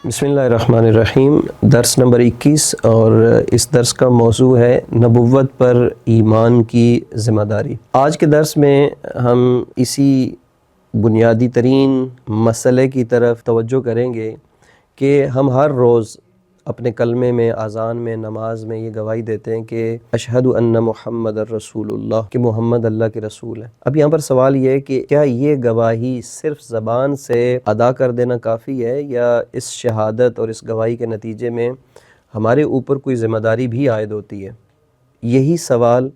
بسم اللہ الرحمن الرحیم۔ درس نمبر 21 اور اس درس کا موضوع ہے نبوت پر ایمان کی ذمہ داری۔ آج کے درس میں ہم اسی بنیادی ترین مسئلے کی طرف توجہ کریں گے کہ ہم ہر روز اپنے کلمے میں، اذان میں، نماز میں یہ گواہی دیتے ہیں کہ اشہد ان محمد الرسول اللہ، کہ محمد اللہ کے رسول ہیں۔ اب یہاں پر سوال یہ ہے کہ کیا یہ گواہی صرف زبان سے ادا کر دینا کافی ہے، یا اس شہادت اور اس گواہی کے نتیجے میں ہمارے اوپر کوئی ذمہ داری بھی عائد ہوتی ہے؟ یہی سوال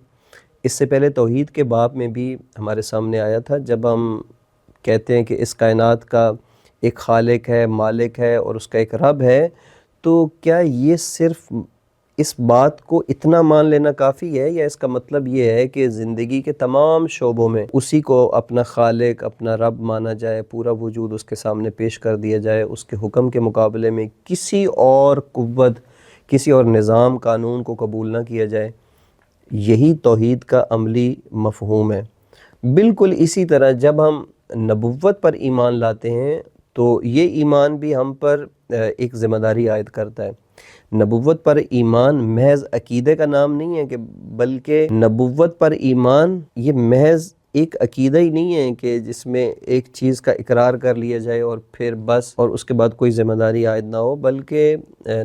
اس سے پہلے توحید کے باب میں بھی ہمارے سامنے آیا تھا، جب ہم کہتے ہیں کہ اس کائنات کا ایک خالق ہے، مالک ہے اور اس کا ایک رب ہے، تو کیا یہ صرف اس بات کو اتنا مان لینا کافی ہے، یا اس کا مطلب یہ ہے کہ زندگی کے تمام شعبوں میں اسی کو اپنا خالق، اپنا رب مانا جائے، پورا وجود اس کے سامنے پیش کر دیا جائے، اس کے حکم کے مقابلے میں کسی اور قوت، کسی اور نظام، قانون کو قبول نہ کیا جائے؟ یہی توحید کا عملی مفہوم ہے۔ بالکل اسی طرح جب ہم نبوت پر ایمان لاتے ہیں تو یہ ایمان بھی ہم پر ایک ذمہ داری عائد کرتا ہے۔ نبوت پر ایمان محض عقیدے کا نام نہیں ہے، بلکہ نبوت پر ایمان یہ محض ایک عقیدہ ہی نہیں ہے کہ جس میں ایک چیز کا اقرار کر لیا جائے اور پھر بس، اور اس کے بعد کوئی ذمہ داری عائد نہ ہو، بلکہ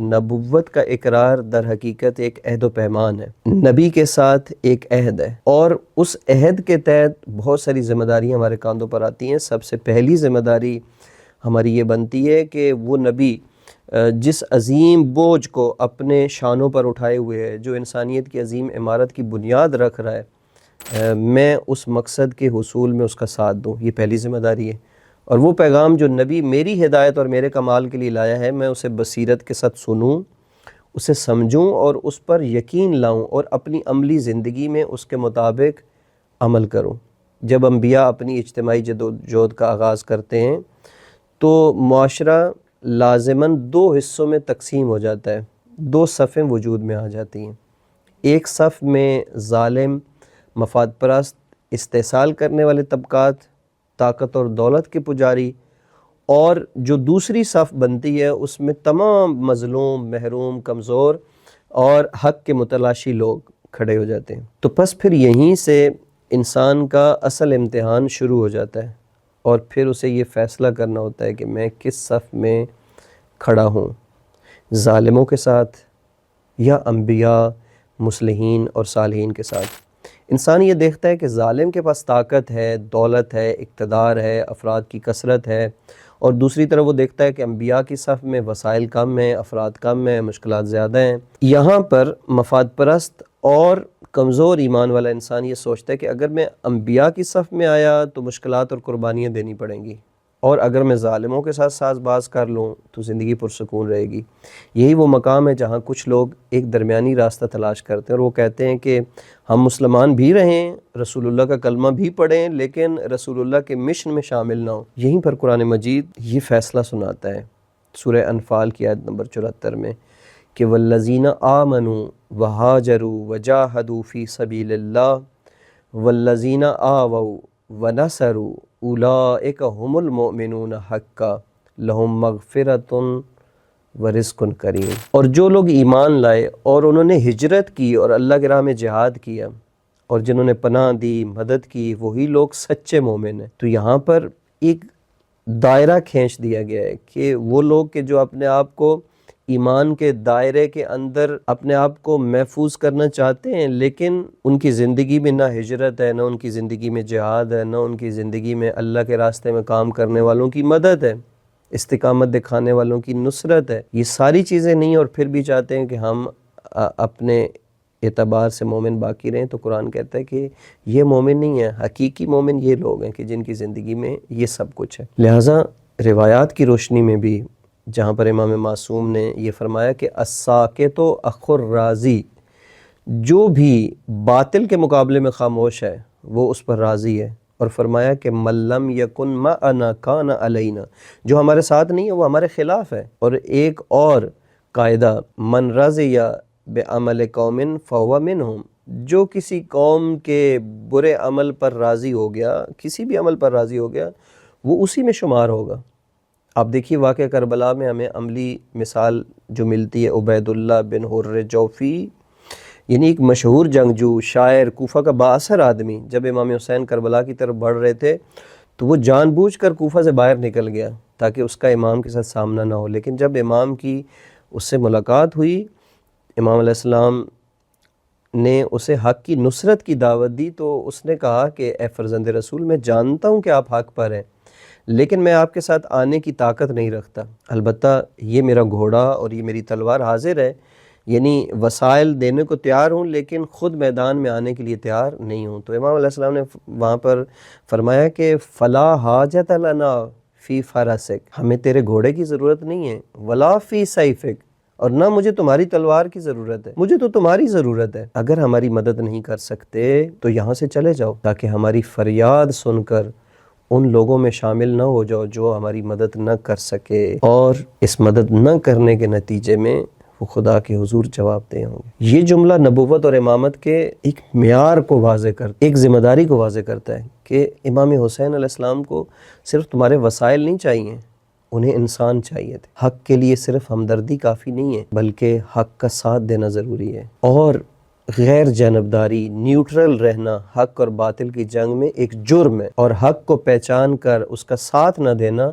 نبوت کا اقرار در حقیقت ایک عہد و پیمان ہے، نبی کے ساتھ ایک عہد ہے، اور اس عہد کے تحت بہت ساری ذمہ داریاں ہمارے کاندھوں پر آتی ہیں۔ سب سے پہلی ذمہ داری ہماری یہ بنتی ہے کہ وہ نبی جس عظیم بوجھ کو اپنے شانوں پر اٹھائے ہوئے ہے، جو انسانیت کی عظیم عمارت کی بنیاد رکھ رہا ہے، میں اس مقصد کے حصول میں اس کا ساتھ دوں، یہ پہلی ذمہ داری ہے۔ اور وہ پیغام جو نبی میری ہدایت اور میرے کمال کے لیے لایا ہے، میں اسے بصیرت کے ساتھ سنوں، اسے سمجھوں اور اس پر یقین لاؤں، اور اپنی عملی زندگی میں اس کے مطابق عمل کروں۔ جب انبیاء اپنی اجتماعی جدوجہد کا آغاز کرتے ہیں تو معاشرہ لازماً دو حصوں میں تقسیم ہو جاتا ہے، دو صفیں وجود میں آ جاتی ہیں۔ ایک صف میں ظالم، مفاد پرست، استحصال کرنے والے طبقات، طاقت اور دولت کے پجاری، اور جو دوسری صف بنتی ہے اس میں تمام مظلوم، محروم، کمزور اور حق کے متلاشی لوگ کھڑے ہو جاتے ہیں۔ تو پس پھر یہیں سے انسان کا اصل امتحان شروع ہو جاتا ہے، اور پھر اسے یہ فیصلہ کرنا ہوتا ہے کہ میں کس صف میں کھڑا ہوں، ظالموں کے ساتھ یا انبیاء، مصلحین اور صالحین کے ساتھ۔ انسان یہ دیکھتا ہے کہ ظالم کے پاس طاقت ہے، دولت ہے، اقتدار ہے، افراد کی کثرت ہے، اور دوسری طرف وہ دیکھتا ہے کہ انبیاء کی صف میں وسائل کم ہیں، افراد کم ہیں، مشکلات زیادہ ہیں۔ یہاں پر مفاد پرست اور کمزور ایمان والا انسان یہ سوچتا ہے کہ اگر میں انبیاء کی صف میں آیا تو مشکلات اور قربانیاں دینی پڑیں گی، اور اگر میں ظالموں کے ساتھ ساز باز کر لوں تو زندگی پرسکون رہے گی۔ یہی وہ مقام ہے جہاں کچھ لوگ ایک درمیانی راستہ تلاش کرتے ہیں، اور وہ کہتے ہیں کہ ہم مسلمان بھی رہیں، رسول اللہ کا کلمہ بھی پڑھیں، لیکن رسول اللہ کے مشن میں شامل نہ ہوں۔ یہیں پر قرآن مجید یہ فیصلہ سناتا ہے سورہ انفال کی آیت نمبر 74 میں کہ والذین آمنوا وہاجروا وجاہدوا فی سبیل اللہ والذین آووا ونصروا اولئک هم المؤمنون حقا لہم مغفرۃ ورزق کریم۔ اور جو لوگ ایمان لائے اور انہوں نے ہجرت کی اور اللہ کی راہ میں جہاد کیا، اور جنہوں نے پناہ دی، مدد کی، وہی لوگ سچے مومن ہیں۔ تو یہاں پر ایک دائرہ کھینچ دیا گیا ہے کہ وہ لوگ کہ جو اپنے آپ کو ایمان کے دائرے کے اندر اپنے آپ کو محفوظ کرنا چاہتے ہیں، لیکن ان کی زندگی میں نہ ہجرت ہے، نہ ان کی زندگی میں جہاد ہے، نہ ان کی زندگی میں اللہ کے راستے میں کام کرنے والوں کی مدد ہے، استقامت دکھانے والوں کی نصرت ہے، یہ ساری چیزیں نہیں، اور پھر بھی چاہتے ہیں کہ ہم اپنے اعتبار سے مومن باقی رہیں۔ تو قرآن کہتا ہے کہ یہ مومن نہیں ہے، حقیقی مومن یہ لوگ ہیں کہ جن کی زندگی میں یہ سب کچھ ہے۔ لہٰذا روایات کی روشنی میں بھی جہاں پر امام معصوم نے یہ فرمایا کہ الساکت اخو الراضی، جو بھی باطل کے مقابلے میں خاموش ہے وہ اس پر راضی ہے، اور فرمایا کہ من لم یکن معنا کان علینا، جو ہمارے ساتھ نہیں ہے وہ ہمارے خلاف ہے۔ اور ایک اور قاعدہ، من رضی بعمل قوم فہو منہم، جو کسی قوم کے برے عمل پر راضی ہو گیا، کسی بھی عمل پر راضی ہو گیا، وہ اسی میں شمار ہوگا۔ آپ دیکھیے واقعہ کربلا میں ہمیں عملی مثال جو ملتی ہے عبید اللہ بن حر جوفی، یعنی ایک مشہور جنگجو، شاعر، کوفہ کا بااثر آدمی، جب امام حسین کربلا کی طرف بڑھ رہے تھے تو وہ جان بوجھ کر کوفہ سے باہر نکل گیا تاکہ اس کا امام کے ساتھ سامنا نہ ہو، لیکن جب امام کی اس سے ملاقات ہوئی، امام علیہ السلام نے اسے حق کی نصرت کی دعوت دی، تو اس نے کہا کہ اے فرزند رسول، میں جانتا ہوں کہ آپ حق پر ہیں، لیکن میں آپ کے ساتھ آنے کی طاقت نہیں رکھتا، البتہ یہ میرا گھوڑا اور یہ میری تلوار حاضر ہے، یعنی وسائل دینے کو تیار ہوں لیکن خود میدان میں آنے کے لیے تیار نہیں ہوں۔ تو امام علیہ السلام نے وہاں پر فرمایا کہ فلا حاجت لنا فی فرسک، ہمیں تیرے گھوڑے کی ضرورت نہیں ہے، ولا فی سیفک، اور نہ مجھے تمہاری تلوار کی ضرورت ہے، مجھے تو تمہاری ضرورت ہے۔ اگر ہماری مدد نہیں کر سکتے تو یہاں سے چلے جاؤ تاکہ ہماری فریاد سن کر ان لوگوں میں شامل نہ ہو جاؤ جو ہماری مدد نہ کر سکے، اور اس مدد نہ کرنے کے نتیجے میں وہ خدا کے حضور جواب دہ ہوں گے۔ یہ جملہ نبوت اور امامت کے ایک معیار کو واضح کرتا ہے، ایک ذمہ داری کو واضح کرتا ہے کہ امام حسین علیہ السلام کو صرف تمہارے وسائل نہیں چاہیے، انہیں انسان چاہیے تھے۔ حق کے لیے صرف ہمدردی کافی نہیں ہے بلکہ حق کا ساتھ دینا ضروری ہے، اور غیر جانبداری، نیوٹرل رہنا حق اور باطل کی جنگ میں ایک جرم ہے، اور حق کو پہچان کر اس کا ساتھ نہ دینا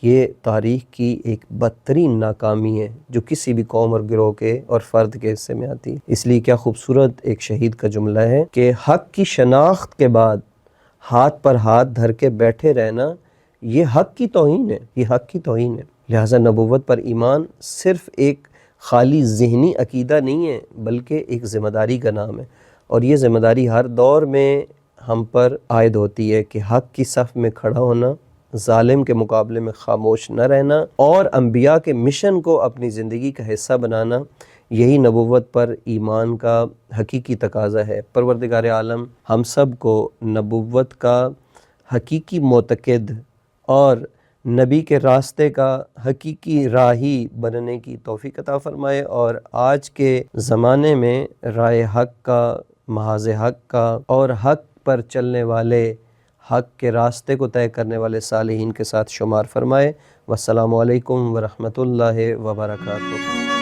یہ تاریخ کی ایک بدترین ناکامی ہے جو کسی بھی قوم اور گروہ کے اور فرد کے حصے میں آتی ہے۔ اس لیے کیا خوبصورت ایک شہید کا جملہ ہے کہ حق کی شناخت کے بعد ہاتھ پر ہاتھ دھر کے بیٹھے رہنا یہ حق کی توہین ہے، یہ حق کی توہین ہے۔ لہٰذا نبوت پر ایمان صرف ایک خالی ذہنی عقیدہ نہیں ہے بلکہ ایک ذمہ داری کا نام ہے، اور یہ ذمہ داری ہر دور میں ہم پر عائد ہوتی ہے کہ حق کی صف میں کھڑا ہونا، ظالم کے مقابلے میں خاموش نہ رہنا، اور انبیاء کے مشن کو اپنی زندگی کا حصہ بنانا، یہی نبوت پر ایمان کا حقیقی تقاضا ہے۔ پروردگار عالم ہم سب کو نبوت کا حقیقی معتقد اور نبی کے راستے کا حقیقی راہی بننے کی توفیق عطا فرمائے، اور آج کے زمانے میں رائے حق کا، محاذ حق کا اور حق پر چلنے والے، حق کے راستے کو طے کرنے والے صالحین کے ساتھ شمار فرمائے۔ والسلام علیکم ورحمۃ اللہ وبرکاتہ۔